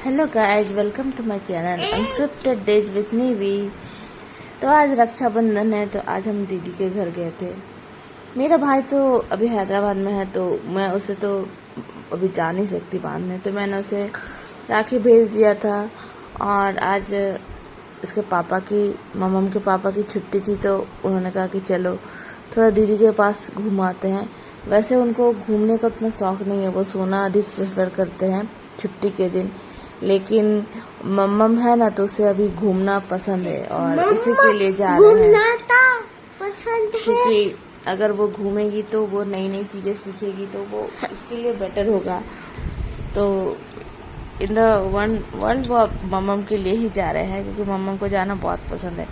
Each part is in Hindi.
Hello guys, welcome to my channel unscripted days with Neevi. तो आज रक्षाबंधन है, तो आज हम दीदी के घर गए थे। मेरा भाई तो अभी हैदराबाद में है, तो मैं उसे तो अभी जा नहीं सकती बांधने, तो मैंने उसे राखी भेज दिया था। और आज इसके पापा की मम्म के पापा की छुट्टी थी, तो उन्होंने कहा कि चलो थोड़ा दीदी के पास घुमाते हैं। वैसे उनको घूमने का उतना शौक नहीं है, वो सोना अधिक प्रेफर करते हैं छुट्टी के दिन। लेकिन मम्मम है ना, तो उसे अभी घूमना पसंद है और इसी के लिए जा रहे हैं। क्योंकि अगर वो घूमेगी तो वो नई नई चीजें सीखेगी, तो वो उसके लिए बेटर होगा। तो इन द वर्ल्ड वो मम्मम के लिए ही जा रहे हैं, क्योंकि मम्मम को जाना बहुत पसंद है।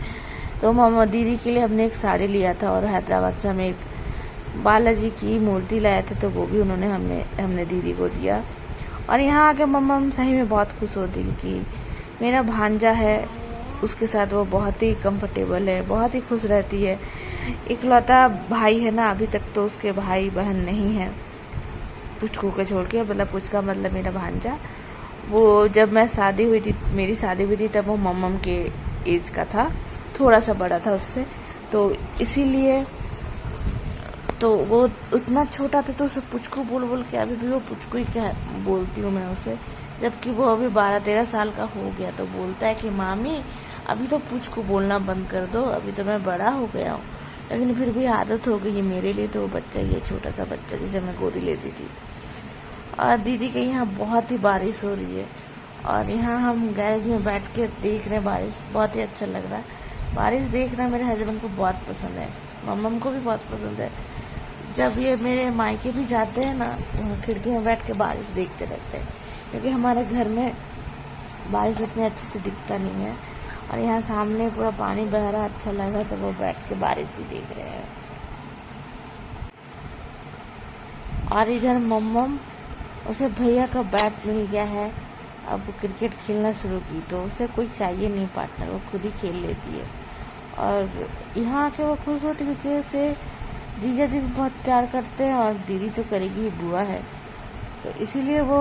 तो मम्मा दीदी के लिए हमने एक साड़ी लिया था, और हैदराबाद से हम एक बालाजी की मूर्ति लाए थे, तो वो भी हमने दीदी को दिया। और यहाँ आके मम्मा सही में बहुत खुश होती, क्योंकि मेरा भांजा है, उसके साथ वो बहुत ही कंफर्टेबल है, बहुत ही खुश रहती है। इकलौता भाई है ना, अभी तक तो उसके भाई बहन नहीं है पुचकू को छोड़ के। मतलब पुच का मतलब मेरा भांजा। वो जब मैं शादी हुई थी, मेरी शादी हुई थी, तब वो मम्मम के एज का था, थोड़ा सा बड़ा था उससे, तो इसीलिए तो वो उतना छोटा था, तो उसे पुचकू बोल बोल के अभी भी वो पुचकू ही क्या बोलती हूँ मैं उसे। जबकि वो अभी 12-13 साल का हो गया, तो बोलता है कि मामी अभी तो पुचकू बोलना बंद कर दो, अभी तो मैं बड़ा हो गया हूँ। लेकिन फिर भी आदत हो गई है मेरे लिए, तो वो बच्चा ही है, छोटा सा बच्चा जिसे मैं गोदी लेती थी। और दीदी के यहाँ बहुत ही बारिश हो रही है, और यहाँ हम गैरेज में बैठ के देख रहे हैं बारिश, बहुत ही अच्छा लग रहा है। बारिश देखना मेरे हस्बैंड को बहुत पसंद है, मम्म को भी बहुत पसंद है। जब ये मेरे मायके भी जाते हैं ना, वहाँ खिड़की में बैठ के बारिश देखते रहते हैं, क्योंकि हमारे घर में बारिश उतने अच्छे से दिखता नहीं है। और यहाँ सामने पूरा पानी बह रहा, अच्छा लगा, तो वो बैठ के बारिश ही देख रहे हैं। और इधर मम्मम, उसे भैया का बैट मिल गया है, अब वो क्रिकेट खेलना शुरू की, तो उसे कोई चाहिए नहीं पार्टनर, वो खुद ही खेल लेती है। और यहाँ आके वो खुश होती, क्योंकि उसे जीजा जी भी बहुत प्यार करते हैं, और दीदी तो करेगी ही, बुआ है, तो इसीलिए वो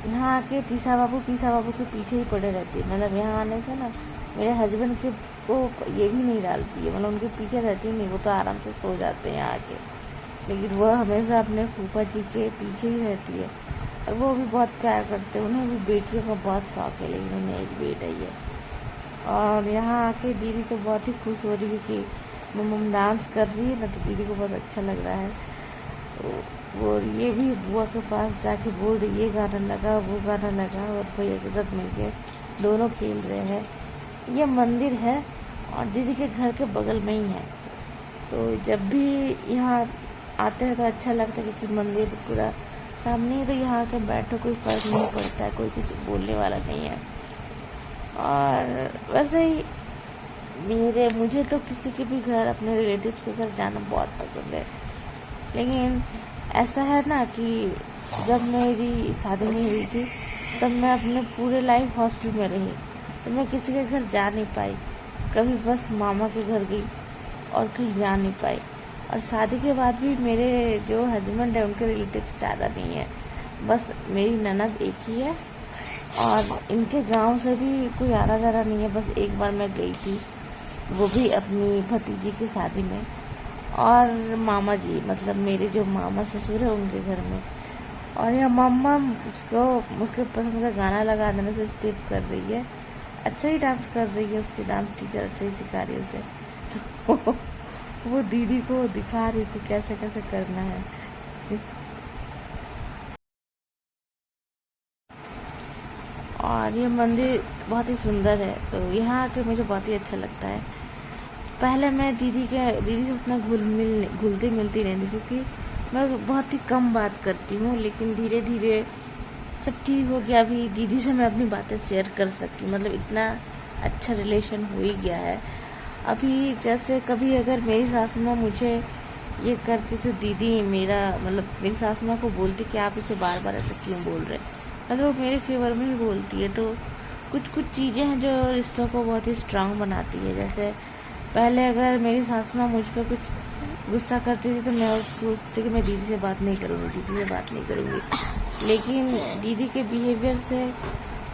यहाँ आके पीसा बाबू के पीछे ही पड़े रहती है। मतलब यहाँ आने से ना मेरे हस्बैंड के को ये भी नहीं डालती है, मतलब उनके पीछे रहती नहीं, वो तो आराम से सो जाते हैं यहाँ आके। लेकिन वह हमेशा अपने फूफा जी के पीछे ही रहती है, और वो भी बहुत प्यार करते हैं। उन्हें भी बेटियों का बहुत शौक है, लेकिन उन्हें एक बेटा ही है। और यहाँ आके दीदी तो बहुत ही खुश हो रही है कि मम्म डांस कर रही है ना, तो दीदी को बहुत अच्छा लग रहा है। तो वो ये भी बुआ के पास जाके बोल रही, ये गाना लगा, वो गाना लगा, और भैया के साथ मिलके दोनों खेल रहे हैं। ये मंदिर है और दीदी के घर के बगल में ही है, तो जब भी यहाँ आते हैं तो अच्छा लगता है, क्योंकि मंदिर पूरा सामने है, तो यहाँ आकर बैठो, कोई फर्क नहीं पड़ता है, कोई कुछ बोलने वाला नहीं है। और वैसे ही मुझे तो किसी के भी घर, अपने रिलेटिव्स के घर जाना बहुत पसंद है। लेकिन ऐसा है ना कि जब मेरी शादी नहीं हुई थी, तब मैं अपने पूरे लाइफ हॉस्टल में रही, तो मैं किसी के घर जा नहीं पाई। कभी बस मामा के घर गई और कहीं जा नहीं पाई। और शादी के बाद भी मेरे जो हस्बैंड है, उनके रिलेटिव्स ज़्यादा नहीं है, बस मेरी ननद एक ही है, और इनके गांव से भी कोई आना जाना नहीं है। बस एक बार मैं गई थी, वो भी अपनी भतीजी की शादी में, और मामा जी, मतलब मेरे जो मामा ससुर है, उनके घर में। और यह मम्मा उसके पसंद का गाना लगा देने से स्टेप कर रही है, अच्छा ही डांस कर रही है, उसकी डांस टीचर अच्छा ही सिखा रही है उसे, तो वो दीदी को दिखा रही कि कैसे कैसे करना है। और ये मंदिर बहुत ही सुंदर है, तो यहाँ आके मुझे बहुत ही अच्छा लगता है। पहले मैं दीदी से उतना घुलती मिलती नहीं थी, क्योंकि मैं बहुत ही कम बात करती हूँ। लेकिन धीरे धीरे सब ठीक हो गया, अभी दीदी से मैं अपनी बातें शेयर कर सकती हूँ, मतलब इतना अच्छा रिलेशन हो ही गया है। अभी जैसे कभी अगर मेरी सासू माँ मुझे ये करती, तो दीदी मेरी सासू माँ को बोलती कि आप इसे बार बार ऐसे क्यों बोल रहे हैं, मतलब वो मेरे फेवर में ही बोलती है। तो कुछ कुछ चीज़ें हैं जो रिश्तों को बहुत ही स्ट्रांग बनाती है। जैसे पहले अगर मेरी सासू माँ मुझ पर कुछ गुस्सा करती थी, तो मैं सोचती कि मैं दीदी से बात नहीं करूँगी। लेकिन दीदी के बिहेवियर से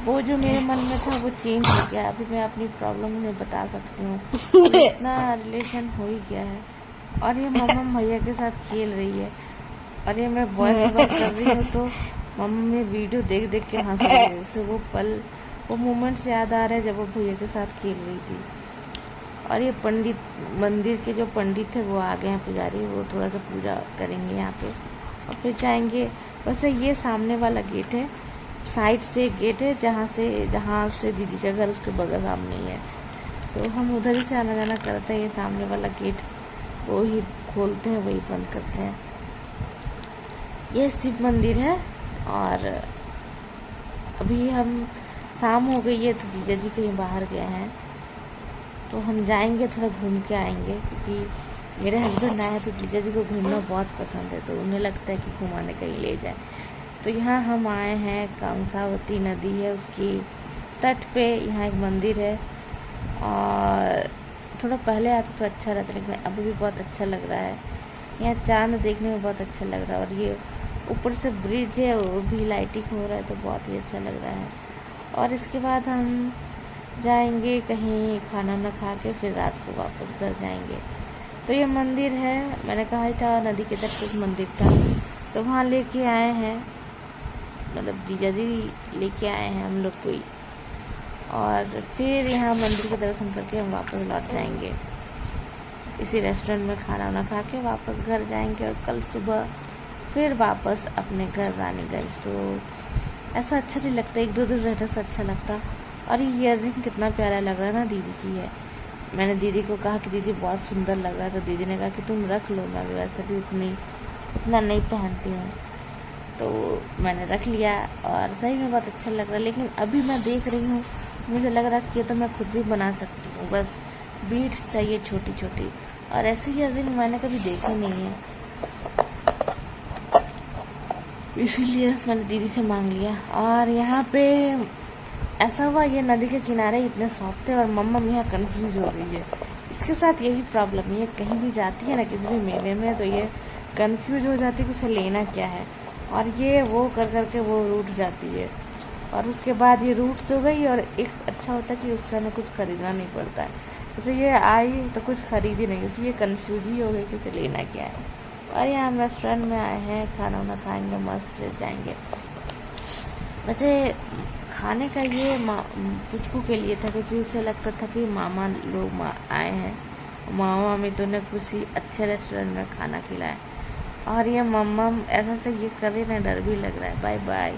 वो जो मेरे मन में था वो चेंज हो गया। अभी मैं अपनी प्रॉब्लम नहीं बता सकती हूँ, इतना रिलेशन हो ही गया है। और ये मम्मा भैया के साथ खेल रही है और ये मैं वॉइस ओवर कर रही हूँ तो मम्मा में वीडियो देख देख के हंस रही है। उसे वो पल, वो मोमेंट्स याद आ रहे हैं जब वो भैया के साथ खेल रही थी। और ये पंडित, मंदिर के जो पंडित थे वो आ गए हैं, पुजारी, वो थोड़ा सा पूजा करेंगे यहाँ पे और फिर जाएंगे। वैसे ये सामने वाला गेट है, साइड से गेट है जहाँ से दीदी का घर उसके बगल सामने ही है, तो हम उधर ही से आना जाना करते हैं। ये सामने वाला गेट वो ही खोलते हैं, वही बंद करते हैं। ये शिव मंदिर है और अभी हम शाम हो गई है तो जीजा जी कहीं बाहर गए हैं, तो हम जाएंगे, थोड़ा घूम के आएंगे, क्योंकि मेरे हस्बैंड आए हैं तो जीजा जी को घूमना बहुत पसंद है, तो उन्हें लगता है कि घुमाने कहीं ले जाए। तो यहाँ हम आए हैं, कंसावती नदी है उसकी तट पे, यहाँ एक मंदिर है। और थोड़ा पहले आता तो अच्छा रहता, लेकिन अभी भी बहुत अच्छा लग रहा है। यहाँ चांद देखने में बहुत अच्छा लग रहा है और ये ऊपर से ब्रिज है, वो भी लाइटिंग हो रहा है तो बहुत ही अच्छा लग रहा है। और इसके बाद हम जाएंगे कहीं खाना ना खा के, फिर रात को वापस घर जाएंगे। तो ये मंदिर है, मैंने कहा ही था नदी के तट पे मंदिर था, तो वहाँ लेके आए हैं, मतलब जीजा जी लेके आए हैं हम लोग को ही। और फिर यहाँ मंदिर के दर्शन करके हम वापस लौट जाएंगे, इसी रेस्टोरेंट में खाना ना खा के वापस घर जाएंगे और कल सुबह फिर वापस अपने घर रानीगंज। तो ऐसा अच्छा नहीं लगता, एक दो दिन रहने से अच्छा लगता। और ये ईयररिंग कितना प्यारा लग रहा है ना, दीदी की है। मैंने दीदी को कहा कि दीदी बहुत सुंदर लग रहा है, तो दीदी ने कहा कि तुम रख लो, मैं वैसे भी उतना नहीं पहनती हूँ, तो मैंने रख लिया और सही में बहुत अच्छा लग रहा है। लेकिन अभी मैं देख रही हूँ, मुझे लग रहा है कि ये तो मैं खुद भी बना सकती हूँ, बस बीड्स चाहिए छोटी छोटी, और ऐसे ईयररिंग मैंने कभी देखी नहीं है, इसीलिए मैंने दीदी से मांग लिया। और यहाँ पे ऐसा हुआ, ये नदी के किनारे इतने सॉफ्ट थे और मम्मा यहाँ कंफ्यूज हो गई है। इसके साथ यही प्रॉब्लम है, ये कहीं भी जाती है ना किसी भी मेले में, तो ये कंफ्यूज हो जाती है कि उसे लेना क्या है, और ये वो कर करके वो रूठ जाती है। और उसके बाद ये रूठ तो गई, और एक अच्छा होता है कि उससे हमें कुछ खरीदना नहीं पड़ता है। तो ये आई तो कुछ खरीदी नहीं, क्योंकि ये कंफ्यूज ही हो गई कि उसे लेना क्या है। और यहाँ हम रेस्टोरेंट में आए हैं, खाना वाना खाएंगे, मस्त फिर जाएंगे। वैसे खाने का ये पुचकू के लिए था, क्योंकि उसे लगता था कि मामा लोग आए हैं, मामा मामी तो ने किसी अच्छे रेस्टोरेंट में खाना खिलाया। और ये मम्मा ऐसा से ये कर रही ना, डर भी लग रहा है। Bye bye.